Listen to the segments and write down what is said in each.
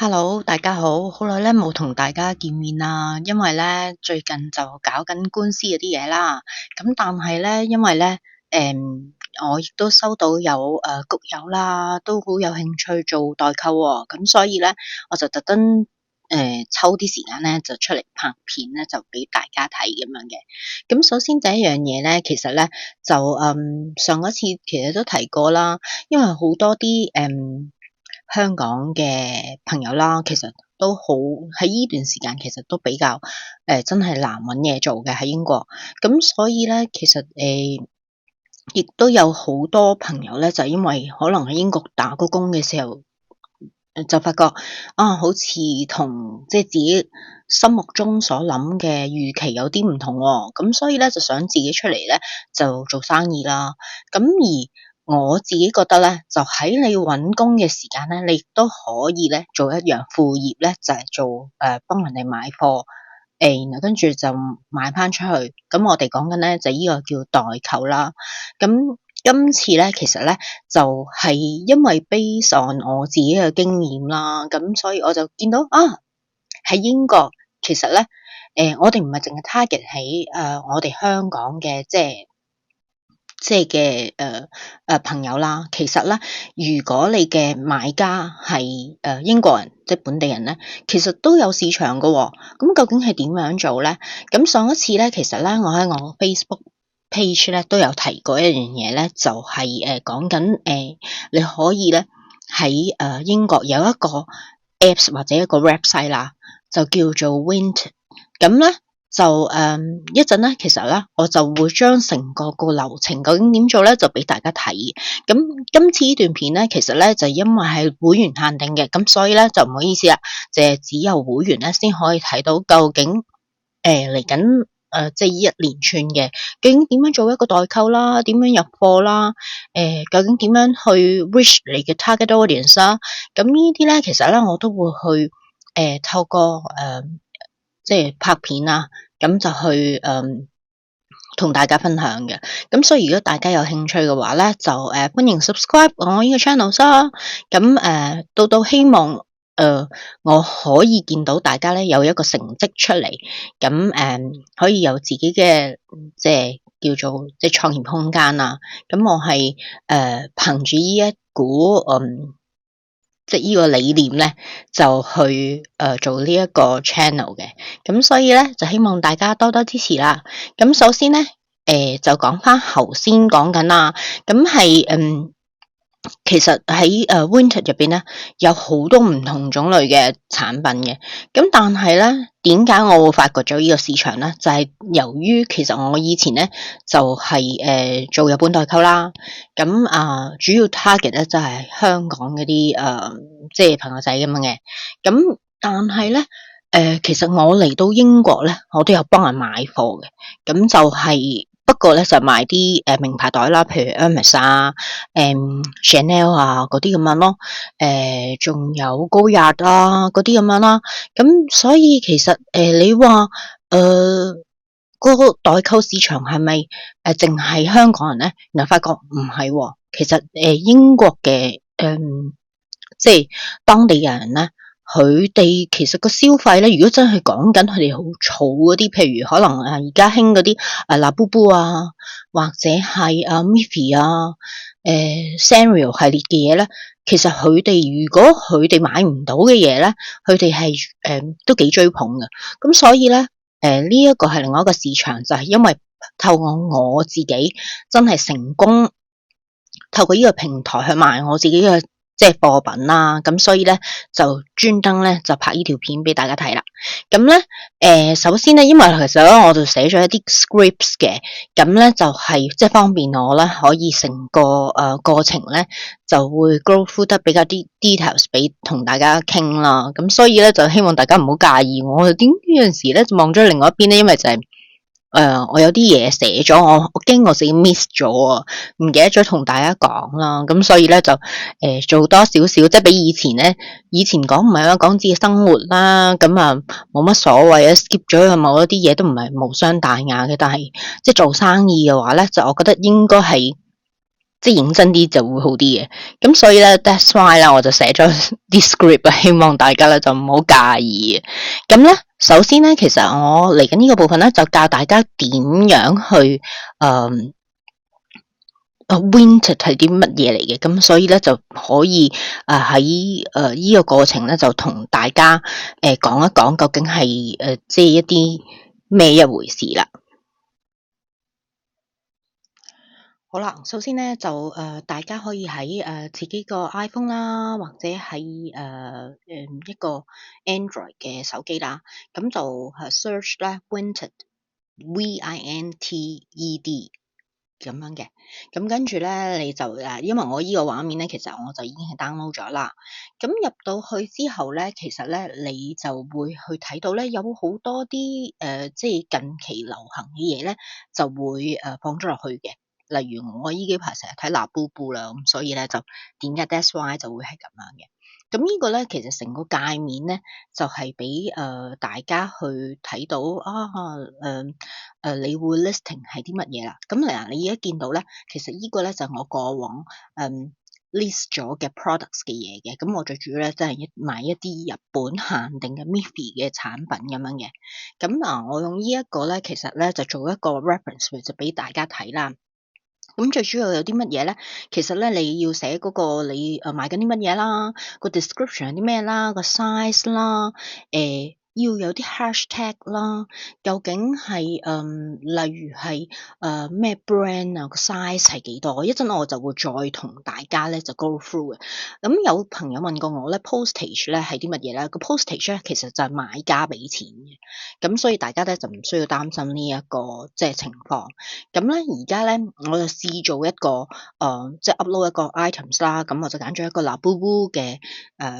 Hello，大家好，好耐咧冇同大家見面啦，因為咧最近就搞緊官司嗰啲嘢啦，咁但係咧，因為咧，我亦都收到有谷友啦，都好有興趣做代購喎，咁所以咧，我就特登抽啲時間咧就出嚟拍片咧，就俾大家睇咁樣嘅。咁首先第一樣嘢咧，其實咧就上一次其實都提過啦，因為好多啲香港嘅朋友啦，其實都好喺呢段時間，其實都比較真係難揾嘢做嘅喺英國。咁所以咧，其實亦都有好多朋友咧，就因為可能喺英國打過工嘅時候，就發覺啊，好似同即係自己心目中所諗嘅預期有啲唔同喎。咁所以咧，就想自己出嚟咧就做生意啦。咁而我自己覺得咧，就喺你揾工嘅時間咧，你亦都可以咧做一樣副業咧，就係做幫人哋買貨，然後跟住就賣翻出去。咁我哋講緊咧就呢個叫代購啦。咁今次咧，其實咧就係因為 base on 我自己嘅經驗啦，咁所以我就見到啊，喺英國其實咧，我哋唔係淨係 target 喺我哋香港嘅即係嘅朋友啦，其實咧，如果你嘅買家係英國人，即係本地人咧，其實都有市場㗎喎。咁究竟係點樣做咧？咁上一次咧，其實咧，我喺我 Facebook page 咧都有提過一樣嘢咧，就係講緊你可以咧喺英國有一個 Apps 或者一個 website 啦，就叫做 Winted。咁咧就一陣咧，其實咧我就會將成個流程究竟點做咧，就俾大家睇。咁今次呢段片咧，其實咧就因為係會員限定嘅，咁所以咧就唔好意思啦，就係只有會員咧先可以睇到究竟嚟緊即係呢一連串嘅究竟點樣做一個代購啦，點樣入貨啦，究竟點樣去 reach 你嘅 target audience 啦。咁呢啲咧，其實咧我都會去透過即係拍片啦，咁就去同大家分享嘅。咁所以如果大家有興趣嘅話咧，就歡迎 subscribe 我呢個 channel 啦。咁到希望我可以見到大家咧有一個成績出嚟，咁可以有自己嘅即係叫做即係創業空間啦。咁我係憑住呢一股即係呢個理念咧，就去做呢一個 channel 嘅。咁所以咧就希望大家多多支持啦。咁首先咧就講翻頭先講緊啦，咁係其實喺Winted 入邊咧有好多唔同種類嘅產品嘅，咁但係咧點解我會發掘咗呢個市場咧？就係由於其實我以前咧就係做日本代購啦，咁主要 target 咧就係香港嗰啲即係朋友仔咁樣嘅，咁但係咧其實我嚟到英國咧，我都有幫人買貨嘅，咁就係不過咧就買啲名牌袋啦，譬如 Hermes 啊、Chanel 啊嗰啲咁樣咯，仲有 Goyard 啊嗰啲咁樣啦，咁所以其實你話嗰個代購市場係咪淨係香港人咧？然後發覺唔係喎，其實英國嘅即係當地人咧。佢哋其實個消費咧，如果真係講緊佢哋好儲嗰啲，譬如可能而家興嗰啲Labubu 啊，或者係Miffy 啊、Sanrio 系列嘅嘢咧，其實佢哋如果佢哋買唔到嘅嘢咧，佢哋係都幾追捧嘅。咁所以咧，呢一個係另外一個市場，就係因為透過我自己真係成功透過呢個平台去賣我自己嘅。即係貨品啦，咁所以咧就專登咧就拍呢條片俾大家睇啦。咁咧首先咧，因為其實咧我就寫咗一啲 scripts 嘅，咁咧就係即係方便我咧可以成個過程咧就會 go through 得比較啲 details 俾同大家傾啦。咁所以咧就希望大家唔好介意我點呢陣時咧就望咗另外一邊咧，因為就係我有啲嘢寫咗，我驚我自己 miss 咗啊，唔記得咗同大家講啦，咁所以咧就做多少少，即係比以前咧，以前講唔係啦，講自己生活啦，咁冇乜所謂啊，skip 咗某一啲嘢都唔係無傷大雅嘅，但係即係做生意嘅話咧，就我覺得應該係即係認真啲就會好啲嘅。咁所以咧 that's why 啦，我就寫咗啲 script 啊，希望大家咧就唔好介意。咁咧，首先咧，其實我嚟緊呢個部分咧，就教大家點樣去Winted 係啲乜嘢嚟嘅，咁所以咧就可以喺呢個過程咧就同大家講一講究竟係即係一啲咩一回事啦。好啦，首先咧就大家可以喺自己個 iPhone 啦，或者喺一個 Android 嘅手機啦，咁就search 咧 Winted Winted 咁樣嘅，咁跟住咧你就因為我依個畫面咧，其實我就已經係 download 咗啦。咁入到去之後咧，其實咧你就會去睇到咧，有好多啲即係近期流行嘅嘢咧，就會放咗落去嘅。例如我依幾排成日睇辣布布啦，咁所以咧就點解 that's why 就會係咁樣嘅。咁呢個咧其實成個界面咧就係俾大家去睇到你會 listing 係啲乜嘢啦。咁你而家見到咧，其實呢個咧就係我過往list 咗嘅 products 嘅嘢嘅。咁我最主要咧真係買一啲日本限定嘅 Miffy 嘅產品咁樣嘅。咁我用呢一個咧，其實咧就做一個 reference 就俾大家睇啦。咁最主要有啲乜嘢咧？其實咧你要寫嗰個你買緊啲乜嘢啦，個 description 係啲咩啦，個 size 啦，要有啲 hashtag 啦，究竟係例如係咩 brand 啊，個 size 係幾多？一陣我就會再同大家咧就 go through 嘅。咁有朋友問過我咧，postage 咧係啲乜嘢咧？個 postage 咧其實就係買家俾錢嘅，咁所以大家咧就唔需要擔心呢一個即係情況。咁咧而家咧我就試做一個即係 upload 一個 items 啦，咁我就揀咗一個辣布布嘅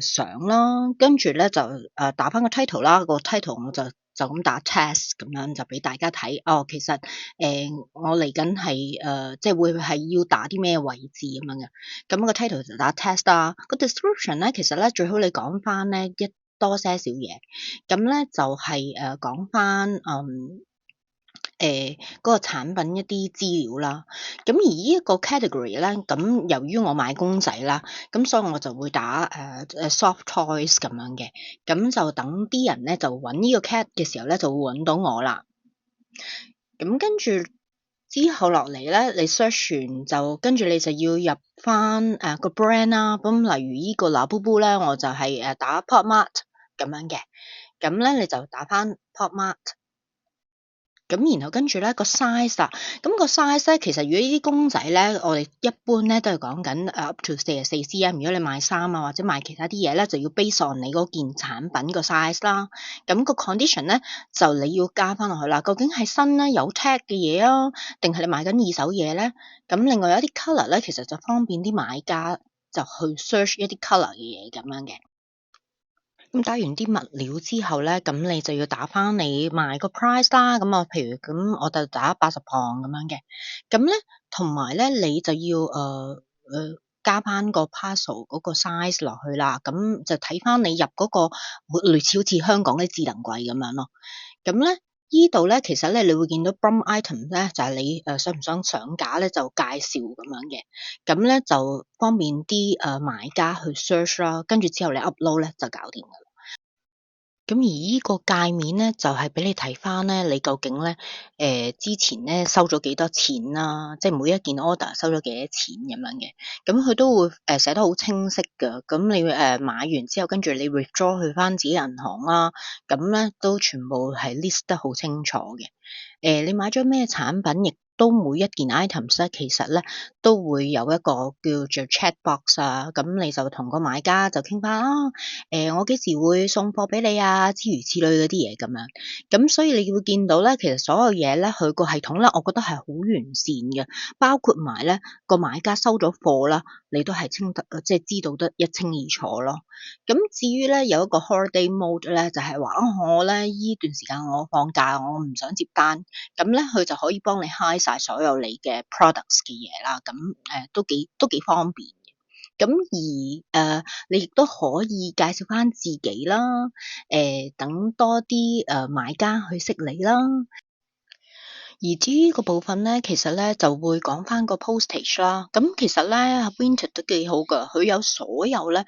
相啦，跟住咧就打返個 title 啦，個 title 我就咁打 test 咁樣就俾大家睇。其實我嚟緊係即係會係要打啲咩位置咁樣嘅。咁個 title 就打 test 啦，個 description 咧其實咧最好你講返咧多些少嘢，咁咧就係講返嗰個產品一啲資料啦。咁而呢一個 category 咧，咁由於我買公仔啦，咁所以我就會打soft toys 咁樣嘅，咁就等啲人咧就揾呢個 cat 嘅時候咧就會揾到我啦。咁跟住之後落嚟咧，你 search 完就跟住你就要入翻個 brand 啦。咁例如呢個辣布布咧，我就係打 Pop Mart 咁樣嘅，咁咧你就打翻 Pop Mart。咁然後跟住咧個 size 啦，咁個 size 咧其實如果呢啲公仔咧，我哋一般咧都係講緊up to 44 cm。如果你買衫啊或者買其他啲嘢咧，就要 base on 你嗰件產品個 size 啦。咁個 condition 咧就你要加翻落去啦。究竟係新咧有 tag 嘅嘢啊，定係你買緊二手嘢咧？咁另外有一啲 colour 咧，其實就方便啲買家就去 search 一啲 colour 嘅嘢咁樣嘅。咁打完啲物料之後咧，咁你就要打翻你賣個 price 啦。咁譬如咁，我就打80磅咁樣嘅。咁咧，同埋咧，你就要加翻個 parcel 嗰個 size 落去啦。咁就睇翻你入嗰個類似好似香港啲智能櫃咁樣咯。咁咧，依度咧，其實咧，你會見到 from item 咧，就係你想唔想上架咧，就介紹咁樣嘅。咁咧就方便啲買家去 search 啦，跟住之後你 upload 咧就搞掂㗎啦。咁而依個界面咧，就係俾你睇翻咧，你究竟咧之前咧收咗幾多錢啦，即係每一件 order 收咗幾多錢咁樣嘅。咁佢都會寫得好清晰㗎。咁你買完之後，跟住你 withdraw 去翻自己銀行啦，咁咧都全部係 list 得好清楚嘅。你買咗咩產品，亦都每一件 items 咧，其實咧都會有一個叫做 chat box 啊。咁你就同個買家就傾翻我幾時會送貨俾你啊？諸如此類嗰啲嘢咁樣。咁所以你會見到咧，其實所有嘢咧，佢個系統咧，我覺得係好完善嘅，包括埋咧個買家收咗貨啦，你都係即係知道得一清二楚咯。咁至於咧有一個 holiday mode 咧，就係話我咧依段時間我放假，我唔想接單，咁咧佢就可以幫你 hide 晒所有你嘅 products 嘅嘢啦。咁都幾方便嘅。咁而你亦都可以介紹翻自己啦，等多啲買家去識你啦。而至於個部分咧，其實咧就會講翻個 postage 啦。咁其實咧 Vinted 都幾好噶，佢有所有咧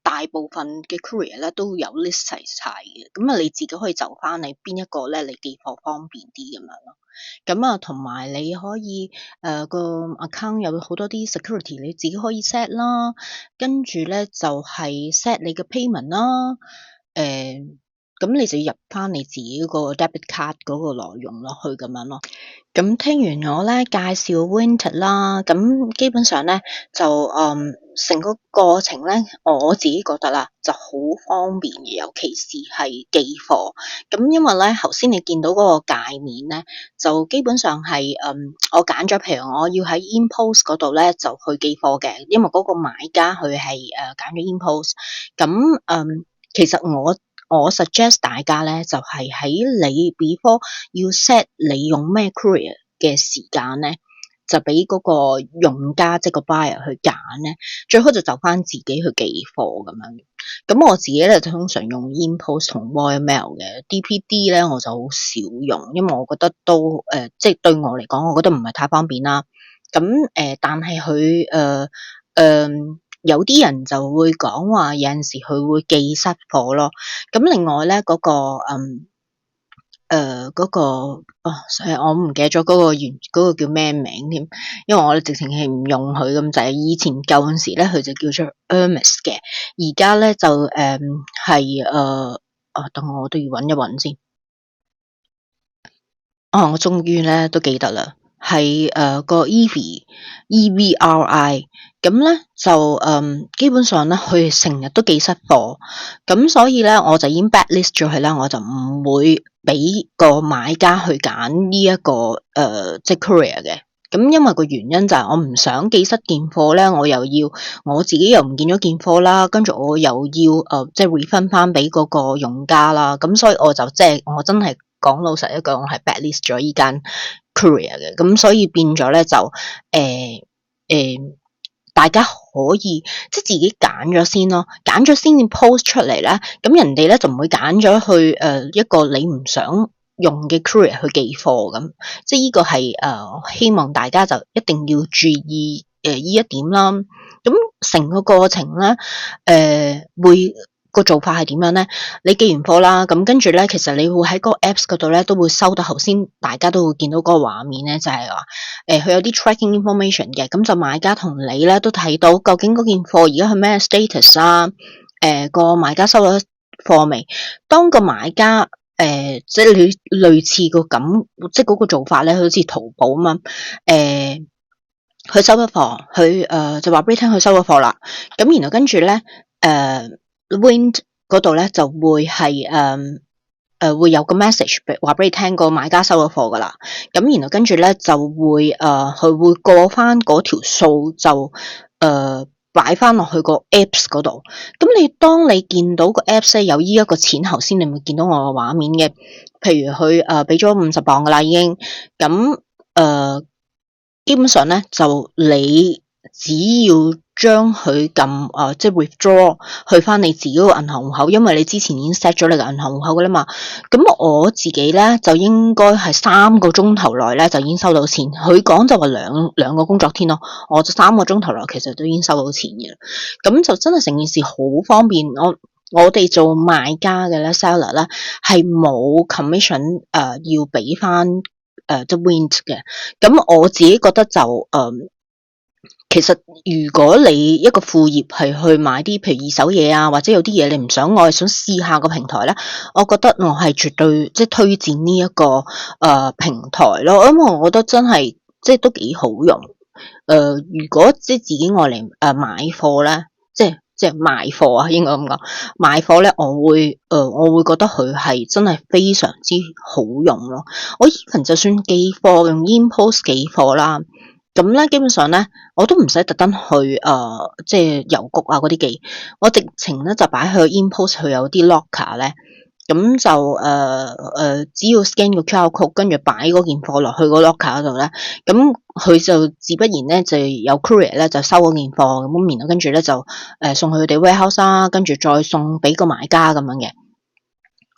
大部分嘅 courier 咧都有 list 齊晒嘅。咁啊你自己可以就翻你邊一個咧，你寄貨方便啲咁樣咯。咁啊同埋你可以個 account 有好多啲 security 你自己可以 set 啦。跟住咧就係 set 你嘅 payment 啦。咁你就要入翻你自己個 debit card 嗰個內容落去咁樣咯。咁聽完我咧介紹 Vinted 啦，咁基本上咧就成個過程咧，我自己覺得啦就好方便嘅，尤其是係寄貨。咁因為咧頭先你見到嗰個界面咧，就基本上係我揀咗，譬如我要喺 InPost 嗰度咧就去寄貨嘅，因為嗰個買家佢係揀咗 InPost。咁其實我 suggest 大家咧，就係喺你 before 要 set 你用咩 courier 嘅時間咧，就俾嗰個用家即係個 buyer 去揀咧，最好就翻自己去寄貨咁樣。咁我自己咧就通常用 InPost 同 Royal Mail 嘅 DPD 咧，我就好少用，因為我覺得都即係對我嚟講，我覺得唔係太方便啦。咁但係佢有啲人就會講話，有陣時佢會寄失貨咯。咁另外咧，嗰個我唔記得咗嗰個叫咩名添，因為我直情係唔用佢咁滯。以前舊陣時咧，佢就叫做 Hermes 嘅，而家咧就等我都要揾一揾先。我終於咧都記得啦。係個 EVRI 咁咧就基本上咧佢成日都寄失貨，咁所以咧我就已經 backlist 咗佢啦，我就唔會俾個買家去揀呢一個即係 courier 嘅。咁因為個原因就係我唔想寄失件貨咧，我又要我自己又唔見咗件貨啦，跟住我又要即係 refund 翻俾嗰個用家啦，咁所以我就即係我真係講老實一句，我係 backlist 咗依間 courier 嘅，咁所以變咗咧就大家可以即係自己揀咗先咯，揀咗先至 post 出嚟咧，咁人哋咧就唔會揀咗去一個你唔想用嘅 courier 去寄貨咁，即係呢個係希望大家就一定要注意呢一點啦。咁成個過程咧會個做法係點樣咧？你寄完貨啦，咁跟住咧，其實你會喺嗰個 apps 嗰度咧，都會收到頭先大家都會見到嗰個畫面咧，就係話佢有啲 tracking information 嘅，咁就買家同你咧都睇到究竟嗰件貨而家係咩 status 啊？個買家收咗貨未？當個買家即係你類似個咁，即係嗰個做法咧，好似淘寶啊嘛，佢收咗貨，佢就話俾你聽佢收咗貨啦，咁然後跟住咧Wind 嗰度咧就會係會有個 message 話俾你聽個買家收咗貨噶啦，咁然後跟住咧就會佢會過翻嗰條數就擺翻落去個 apps 嗰度。咁當你見到個 apps 咧有呢一個錢，頭先你會見到我個畫面嘅，譬如佢俾咗50磅噶啦已經，咁基本上咧就你只要將佢撳即係 withdraw 去翻你自己個銀行戶口，因為你之前已經 set 咗你個銀行戶口噶啦嘛。咁我自己咧就應該係3個鐘頭內咧就已經收到錢。佢講就話兩個工作天咯，我就3個鐘頭內其實都已經收到錢嘅。咁就真係成件事好方便。我哋做賣家嘅咧 seller 咧係冇 commission 要俾翻即係 Wind 嘅。咁我自己覺得就其實如果你一個副業係去買啲譬如二手嘢啊，或者有啲嘢你唔想，我係想試下個平台咧，我覺得我係絕對即係推薦呢一個平台咯，因為我覺得真係即係都幾好用。如果即係自己愛嚟買貨咧，即係賣貨啊，應該咁講，賣貨咧，我會覺得佢係真係非常之好用咯。我 even 就算寄貨用 InPost 寄貨啦。咁咧，基本上咧，我都唔使特登去即係郵局啊嗰啲寄，我直情咧就擺去 InPost，佢有啲 locker 咧，咁就只要 scan 個 QR code，跟住擺嗰件貨落去個 locker 嗰度咧，咁佢就自不然咧就有 courier 咧就收嗰件貨，咁然後跟住咧就送去佢哋 warehouse 啦，跟住再送俾個買家咁樣嘅。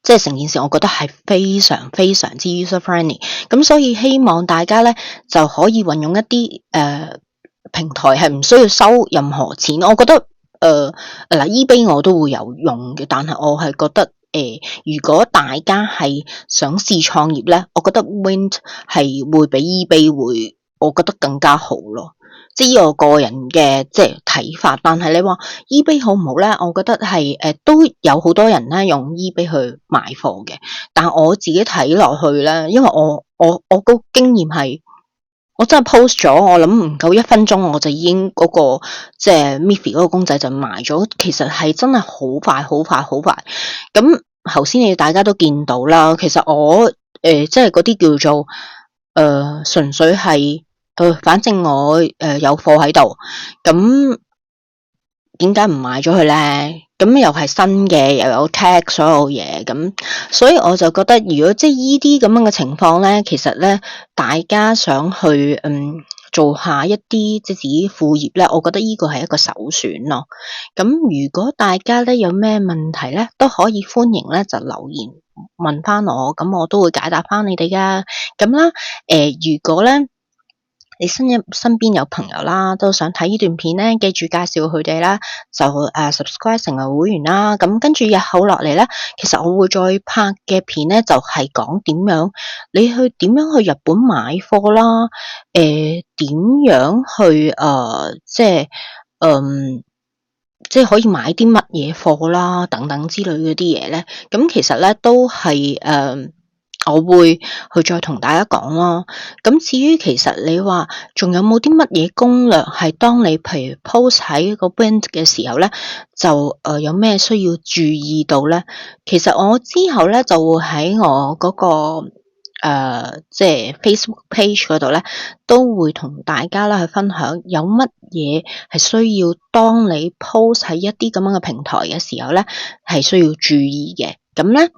即係成件事我覺得係非常非常之 user friendly， 咁所以希望大家咧就可以運用一啲平台係唔需要收任何錢。我覺得eBay 我都會有用嘅，但係我係覺得如果大家係想試創業咧，我覺得 Mint 係會比 eBay 會，我覺得更加好咯。即係我個人嘅即係睇法，但係你話 eBay 好唔好咧？我覺得係都有好多人咧用 eBay 去買貨嘅，但係我自己睇落去咧，因為我個經驗係，我真係 post 咗，我諗唔夠1分鐘我就已經嗰個即係 Miffy 嗰個公仔就賣咗，其實係真係好快好快好快。咁頭先你大家都見到啦，其實我即係嗰啲叫做純粹係。反正我有貨喺度，咁點解唔買咗佢咧？咁又係新嘅，又有 tag 所有嘢，咁所以我就覺得，如果即係依啲咁樣嘅情況咧，其實咧大家想去做下一啲即係自己副業咧，我覺得呢個係一個首選咯。咁如果大家咧有咩問題咧，都可以歡迎咧就留言問翻我，咁我都會解答翻你哋噶。咁啦，如果咧，你身邊有朋友啦，都想睇呢段片咧，記住介紹佢哋啦，就subscribe 成為會員啦。咁跟住日後落嚟咧，其實我會再拍嘅片咧，就係講點樣去日本買貨啦，點樣去即係可以買啲乜嘢貨啦，等等之類嗰啲嘢咧。咁其實咧都係我會去再同大家講咯。咁至於其實你話仲有冇啲乜嘢攻略係當你譬如 post 喺個 brand 嘅時候咧，就有咩需要注意到咧？其實我之後咧就會喺我嗰個即係 Facebook page 嗰度咧，都會同大家啦去分享有乜嘢係需要當你 post 喺一啲咁樣嘅平台嘅時候咧，係需要注意嘅。咁咧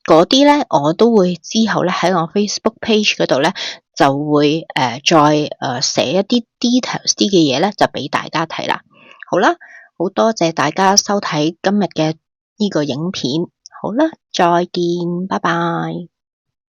嗰啲咧，我都會之後咧喺我 Facebook page 嗰度咧，就會再寫一啲 details 啲嘅嘢咧，就俾大家睇啦。好啦，好多謝大家收睇今日嘅呢個影片。好啦，再見，拜拜。